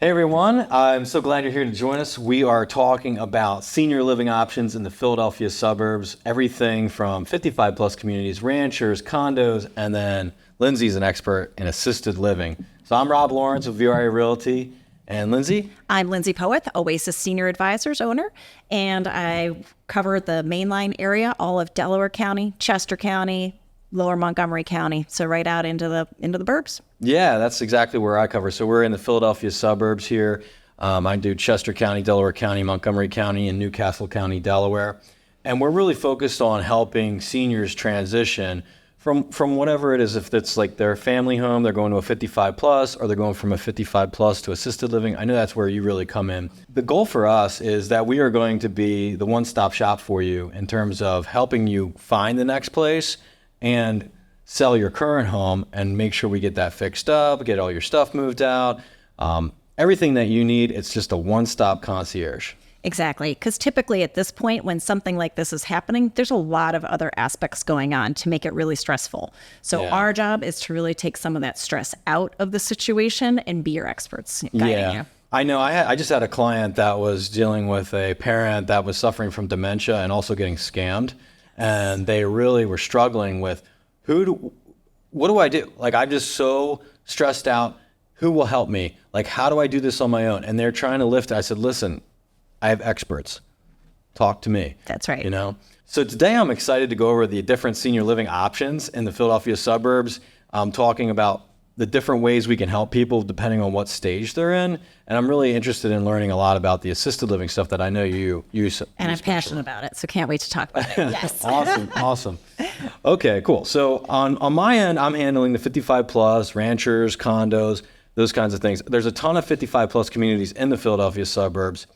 Hey everyone, I'm so glad you're here to join us. We are talking about senior living options in the Philadelphia suburbs, everything from 55 plus communities, ranchers, condos, and then Lindsey's an expert in assisted living. So I'm Rob Lawrence with VRA Realty, and Lindsey? I'm Lindsey Poeth, Oasis Senior Advisors owner, and I cover the mainline area, all of Delaware County, Chester County, Lower Montgomery County, so right out into the burbs. Yeah, that's exactly where I cover. So we're in the Philadelphia suburbs here. I do Chester County, Delaware County, Montgomery County, and Newcastle County, Delaware. And we're really focused on helping seniors transition from whatever it is, if it's like their family home, they're going to a 55 plus, or they're going from a 55 plus to assisted living. I know that's where you really come in. The goal for us is that we are going to be the one-stop shop for you in terms of helping you find the next place and sell your current home and make sure we get that fixed up, get all your stuff moved out, everything that you need. It's just a one-stop concierge. Exactly, because typically at this point, when something like this is happening, there's a lot of other aspects going on to make it really stressful. So our job is to really take some of that stress out of the situation and be your experts guiding you. I know. I just had a client that was dealing with a parent that was suffering from dementia and also getting scammed. And they really were struggling with what do I do? Like, I'm just so stressed out. Who will help me? Like, how do I do this on my own? And they're trying to lift it. I said, listen, I have experts. Talk to me. That's right. You know? So today I'm excited to go over the different senior living options in the Philadelphia suburbs. I'm talking about the different ways we can help people depending on what stage they're in. And I'm really interested in learning a lot about the assisted living stuff that I know you use. And I'm passionate about it, so can't wait to talk about it. Yes. Awesome. Okay, cool. So on my end, I'm handling the 55 plus, ranchers, condos, those kinds of things. There's a ton of 55 plus communities in the Philadelphia suburbs.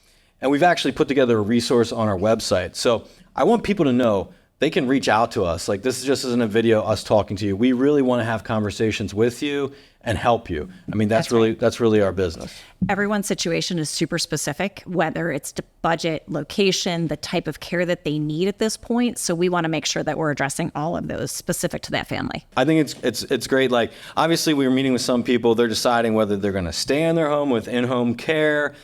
And we've actually put together a resource on our website. So I want people to know they can reach out to us. Like, this just isn't a video us talking to you. We really want to have conversations with you and help you. I mean, that's really our business. Everyone's situation is super specific, whether it's the budget, location, the type of care that they need at this point. So we want to make sure that we're addressing all of those specific to that family. I think it's great. Like, obviously we were meeting with some people, they're deciding whether they're going to stay in their home with in-home care,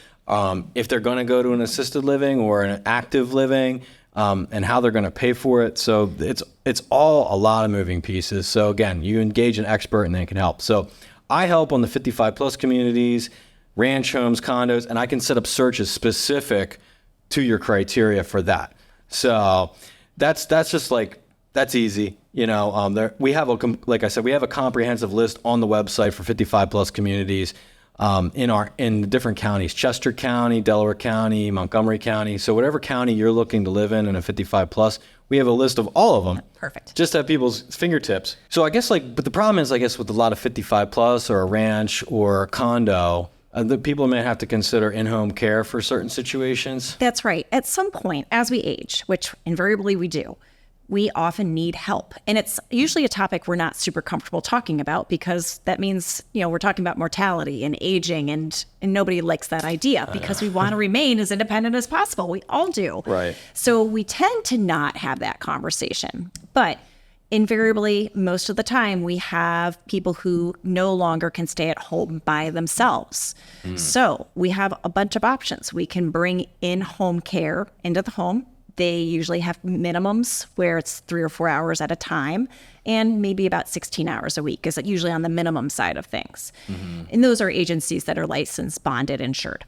if they're going to go to an assisted living or an active living, and how they're going to pay for it. So it's all a lot of moving pieces. So again, you engage an expert and they can help. So I help on the 55 plus communities, ranch homes, condos, and I can set up searches specific to your criteria for that. So that's just like, that's easy. You know, we have like I said, we have a comprehensive list on the website for 55 plus communities. In the different counties, Chester County, Delaware County, Montgomery County. So whatever county you're looking to live in a 55 plus, we have a list of all of them. Perfect. Just at people's fingertips. So I guess but the problem is, I guess with a lot of 55 plus or a ranch or a condo, the people may have to consider in-home care for certain situations. That's right. At some point, as we age, which invariably we do, we often need help. And it's usually a topic we're not super comfortable talking about because that means, we're talking about mortality and aging and nobody likes that idea because we want to remain as independent as possible. We all do. Right. So we tend to not have that conversation. But invariably, most of the time, we have people who no longer can stay at home by themselves. So we have a bunch of options. We can bring in-home care into the home. They usually have minimums where it's 3 or 4 hours at a time, and maybe about 16 hours a week is usually on the minimum side of things. And those are agencies that are licensed, bonded, insured.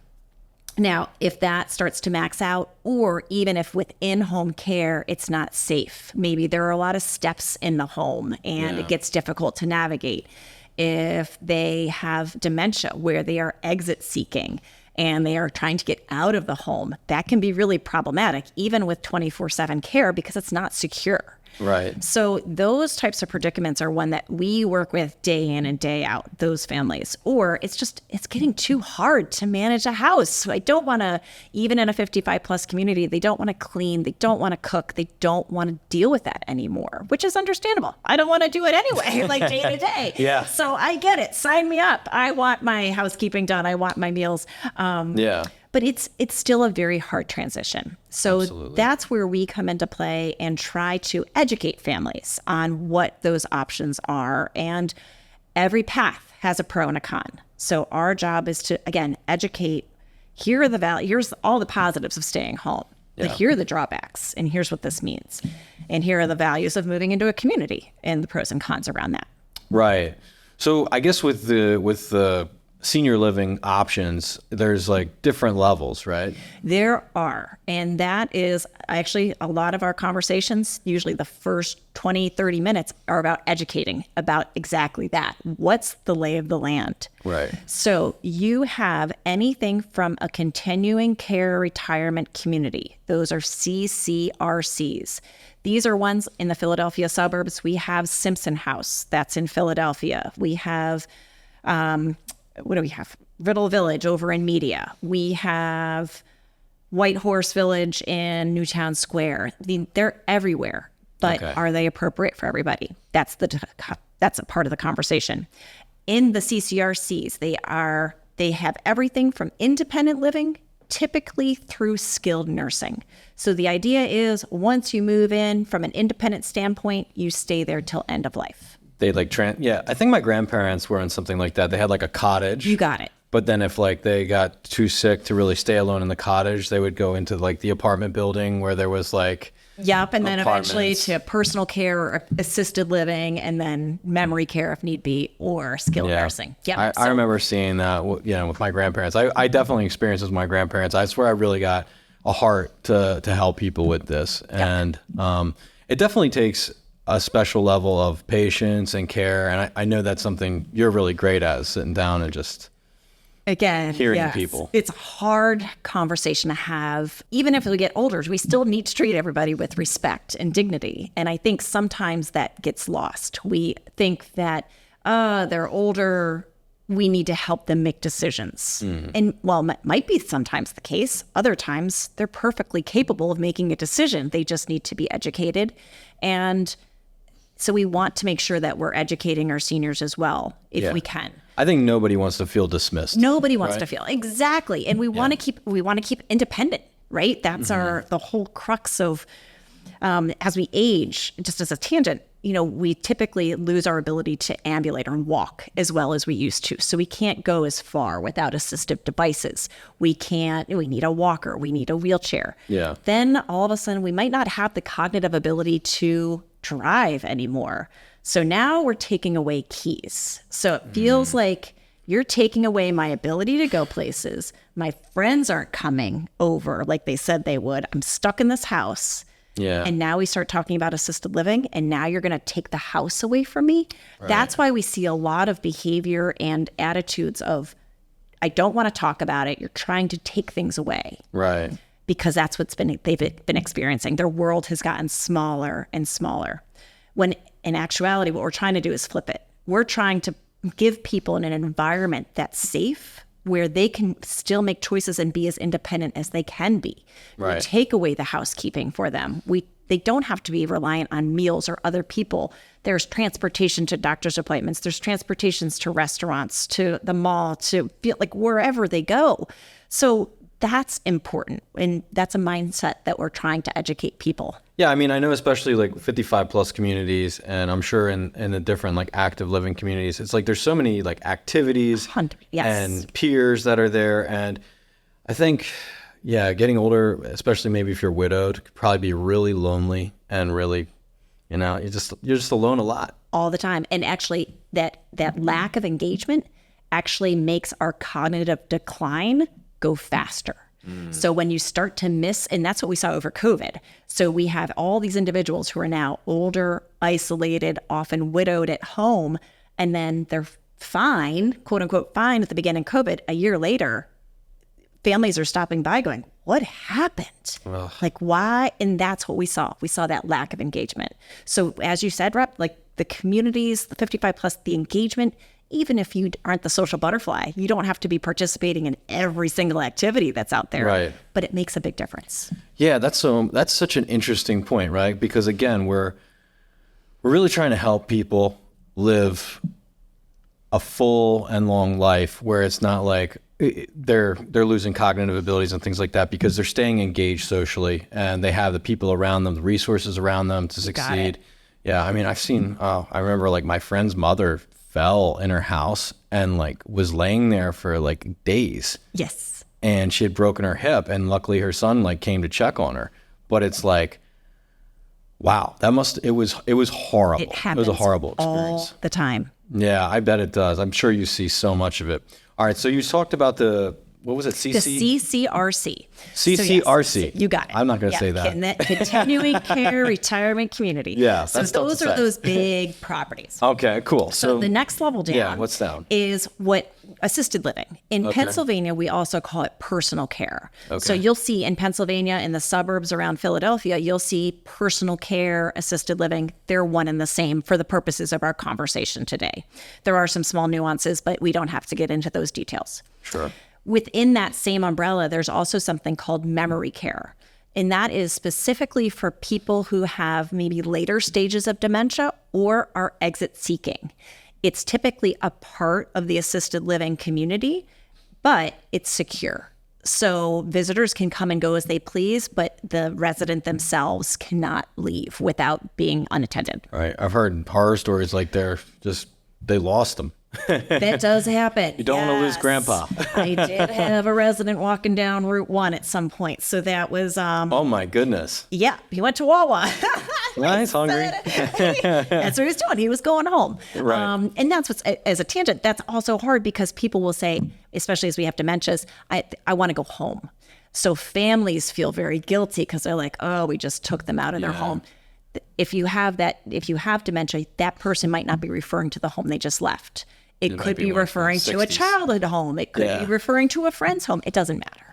Now, if that starts to max out, or even if within home care, it's not safe, maybe there are a lot of steps in the home and it gets difficult to navigate. If they have dementia where they are exit seeking, and they are trying to get out of the home, that can be really problematic, even with 24/7 care, because it's not secure. Right. So those types of predicaments are one that we work with day in and day out, those families. Or it's getting too hard to manage a house. So I don't want to, even in a 55 plus community, they don't want to clean, they don't want to cook, they don't want to deal with that anymore, which is understandable. I don't want to do it anyway, like day to day. Yeah. So I get it. Sign me up. I want my housekeeping done. I want my meals. But it's still a very hard transition. So Absolutely. That's where we come into play and try to educate families on what those options are. And every path has a pro and a con. So our job is to, again, educate. Here are the here's all the positives of staying home. But here are the drawbacks, and here's what this means. And here are the values of moving into a community and the pros and cons around that. Right. So I guess with the senior living options, there's like different levels, right? There are. And that is actually a lot of our conversations, usually the first 20, 30 minutes are about educating about exactly that. What's the lay of the land? Right. So you have anything from a continuing care retirement community. Those are CCRCs. These are ones in the Philadelphia suburbs. We have Simpson House, that's in Philadelphia. We have, what do we have? Riddle Village over in Media. We have White Horse Village in Newtown Square. They're everywhere, but are they appropriate for everybody? That's a part of the conversation. In the CCRCs, they have everything from independent living, typically through skilled nursing. So the idea is once you move in from an independent standpoint, you stay there till end of life. They like I think my grandparents were in something like that. They had like a cottage. You got it. But then if like they got too sick to really stay alone in the cottage, they would go into like the apartment building where there was like Yep, and then eventually to personal care or assisted living, and then memory care if need be, or skilled nursing. Yep. I remember seeing that, with my grandparents. I definitely experienced this with my grandparents. I swear I really got a heart to help people with this. And it definitely takes a special level of patience and care. And I know that's something you're really great at, sitting down and just... Again, hearing people. It's a hard conversation to have. Even if we get older, we still need to treat everybody with respect and dignity. And I think sometimes that gets lost. We think that, they're older, we need to help them make decisions. And while it might be sometimes the case, other times they're perfectly capable of making a decision. They just need to be educated. And so we want to make sure that we're educating our seniors as well, if we can. I think nobody wants to feel dismissed. Nobody wants to feel exactly, and we want to keep independent, right? That's the whole crux of as we age. Just as a tangent, we typically lose our ability to ambulate or walk as well as we used to. So we can't go as far without assistive devices. We need a walker. We need a wheelchair. Yeah. Then all of a sudden, we might not have the cognitive ability to drive anymore. So now we're taking away keys. So it feels like you're taking away my ability to go places. My friends aren't coming over like they said they would. I'm stuck in this house. Yeah. And now we start talking about assisted living, and now you're going to take the house away from me. Right. That's why we see a lot of behavior and attitudes of, I don't want to talk about it. You're trying to take things away. Right. Because that's they've been experiencing. Their world has gotten smaller and smaller. When in actuality, what we're trying to do is flip it. We're trying to give people in an environment that's safe, where they can still make choices and be as independent as they can be. Right. We take away the housekeeping for them. They don't have to be reliant on meals or other people. There's transportation to doctor's appointments. There's transportations to restaurants, to the mall, to feel like wherever they go. So that's important. And that's a mindset that we're trying to educate people. Yeah, I mean, I know especially like 55 plus communities, and I'm sure in the different like active living communities, it's like there's so many like activities and peers that are there. And I think, getting older, especially maybe if you're widowed, could probably be really lonely and really, you're just alone a lot. All the time. And actually that lack of engagement actually makes our cognitive decline go faster. So when you start to miss, and that's what we saw over COVID. So we have all these individuals who are now older, isolated, often widowed at home, and then they're fine, quote unquote, fine at the beginning of COVID. A year later, families are stopping by going, what happened? Ugh. Like why? And that's what we saw. We saw that lack of engagement. So as you said, Rep, like the communities, the 55 plus, the engagement, even if you aren't the social butterfly, you don't have to be participating in every single activity that's out there. Right. But it makes a big difference. Yeah, that's such an interesting point, right? Because again, we're really trying to help people live a full and long life where it's not like they're losing cognitive abilities and things like that, because they're staying engaged socially and they have the people around them, the resources around them to succeed. Yeah, I mean, I've seen, I remember like my friend's mother fell in her house and like was laying there for like days. Yes. And she had broken her hip, and luckily her son like came to check on her. But it's like, wow, it was horrible. It happens It was a horrible experience. all the time. Yeah, I bet it does. I'm sure you see so much of it. All right, so you talked about what was it, The CCRC. CCRC. So you got it. I'm not going to say that. Continuing Care Retirement Community. Yeah, so that's tough those to are say. those big properties. Okay, cool. So the next level down, yeah, what's down? is what assisted living. In Okay. Pennsylvania, we also call it personal care. Okay. So you'll see in Pennsylvania, in the suburbs around Philadelphia, you'll see personal care, assisted living. They're one and the same for the purposes of our conversation today. There are some small nuances, but we don't have to get into those details. Sure. Within that same umbrella, there's also something called memory care. And that is specifically for people who have maybe later stages of dementia or are exit seeking. It's typically a part of the assisted living community, but it's secure. So visitors can come and go as they please, but the resident themselves cannot leave without being unattended. Right. I've heard horror stories like they lost them. That does happen. You don't want to lose Yes. Grandpa. I did have a resident walking down Route 1 at some point. So that was, Oh my goodness. yeah, he went to Wawa. Nice, hungry. That's what he was doing. He was going home. Right. And that's what's, as a tangent, that's also hard because people will say, especially as we have dementias, I want to go home. So families feel very guilty because they're like, oh, we just took them out of their home. If you have dementia, that person might not be referring to the home they just left. It might could be be one from referring the to a 60s. childhood home. It could be referring to a friend's home. It doesn't matter.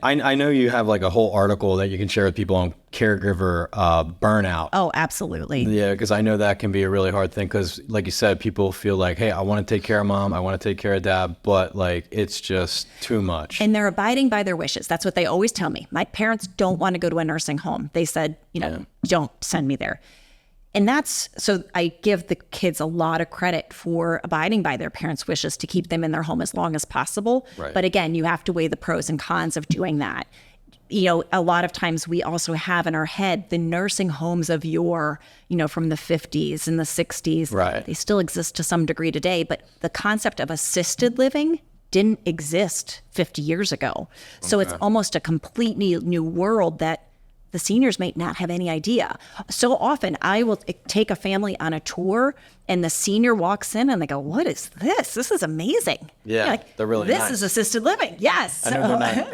I know you have like a whole article that you can share with people on caregiver burnout. Oh, absolutely. Yeah, because I know that can be a really hard thing because, like you said, people feel like, hey, I want to take care of mom, I want to take care of dad, but like it's just too much. And they're abiding by their wishes. That's what they always tell me. My parents don't want to go to a nursing home. They said, don't send me there. And so I give the kids a lot of credit for abiding by their parents' wishes to keep them in their home as long as possible. Right. But again, you have to weigh the pros and cons of doing that. A lot of times we also have in our head the nursing homes of from the 50s and the 60s. Right. They still exist to some degree today, but the concept of assisted living didn't exist 50 years ago. So it's almost a completely new world that the seniors may not have any idea. So often I will take a family on a tour and the senior walks in and they go, what is this? This is amazing. Yeah, they're really This nice. is assisted living. Yes. I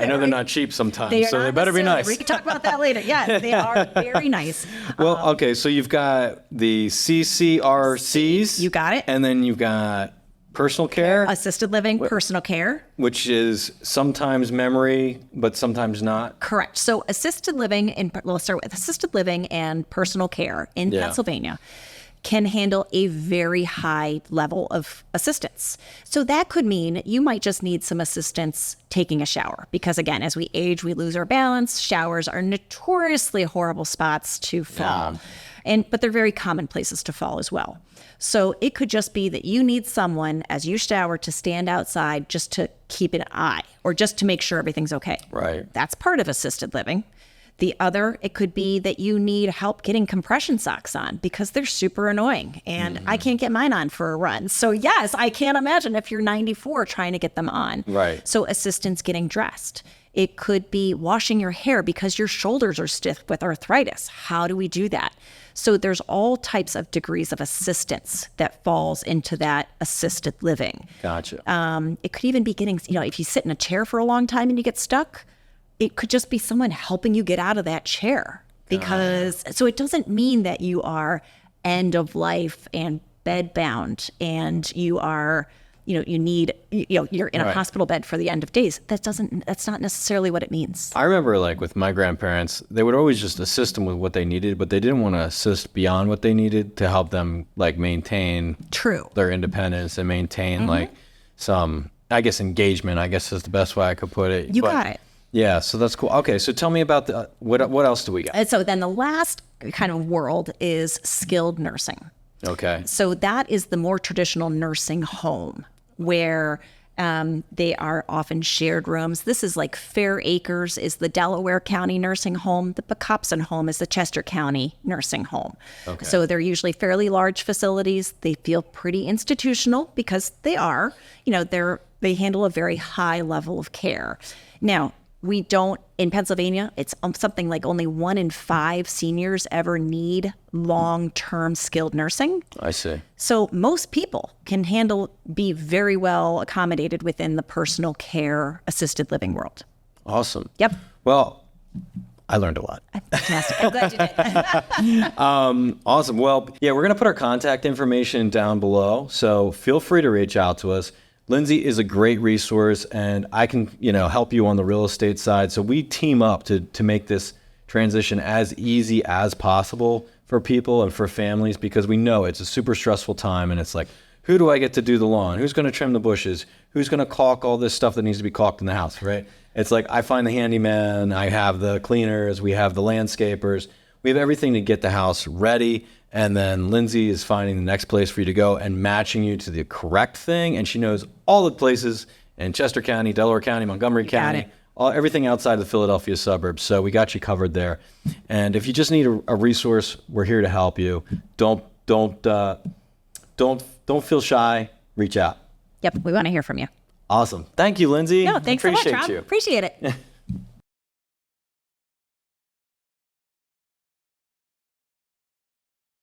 know they're not cheap sometimes, so they not better be necessarily. nice. We can talk about that later. Yes, they are very nice. Well, okay, so you've got the CCRCs. You got it. And then you've got personal care, Assisted living, personal care. which is sometimes memory, but sometimes not. Correct. So assisted living, let's start with assisted living and personal care in Yeah. Pennsylvania can handle a very high level of assistance. So that could mean you might just need some assistance taking a shower because again, as we age, we lose our balance. Showers are notoriously horrible spots to fall. But they're very common places to fall as well. So it could just be that you need someone as you shower to stand outside just to keep an eye or just to make sure everything's okay. Right. That's part of assisted living. The other, it could be that you need help getting compression socks on because they're super annoying and I can't get mine on for a run. So yes, I can't imagine if you're 94 trying to get them on. Right. So assistance getting dressed. It could be washing your hair because your shoulders are stiff with arthritis. How do we do that? So there's all types of degrees of assistance that falls into that assisted living. Gotcha. It could even be getting, if you sit in a chair for a long time and you get stuck, it could just be someone helping you get out of that chair so it doesn't mean that you are end of life and bedbound and you are, you're in a Right. hospital bed for the end of days. That's not necessarily what it means. I remember like with my grandparents, they would always just assist them with what they needed, but they didn't want to assist beyond what they needed to help them like maintain True. their independence and maintain like some, I guess, engagement, I guess is the best way I could put it. You got it. Yeah, so that's cool. Okay, so tell me about what else do we got? And so then the last kind of world is skilled nursing. Okay. So that is the more traditional nursing home where They are often shared rooms. This is like Fair Acres is the Delaware County nursing home. The Pocopson home is the Chester County nursing home. Okay. So they're usually fairly large facilities. They feel pretty institutional because they are. They handle a very high level of care. Now, we don't, in Pennsylvania, it's something like only 1 in 5 seniors ever need long-term skilled nursing. I see. So most people can be very well accommodated within the personal care assisted living world. Awesome. Yep. Well, I learned a lot. Fantastic. I'm glad you did. Awesome. Well, yeah, we're going to put our contact information down below. So feel free to reach out to us. Lindsey is a great resource, and I can, help you on the real estate side. So we team up to make this transition as easy as possible for people and for families, because we know it's a super stressful time, and it's like, who do I get to do the lawn? Who's going to trim the bushes? Who's going to caulk all this stuff that needs to be caulked in the house, right? It's like, I find the handyman, I have the cleaners, we have the landscapers, we have everything to get the house ready. And then Lindsey is finding the next place for you to go and matching you to the correct thing. And she knows all the places in Chester County, Delaware County, Montgomery County, everything outside of the Philadelphia suburbs. So we got you covered there. And if you just need a resource, we're here to help you. Don't feel shy. Reach out. Yep. We want to hear from you. Awesome. Thank you, Lindsey. No, thanks so much, Appreciate Rob. you. Appreciate it.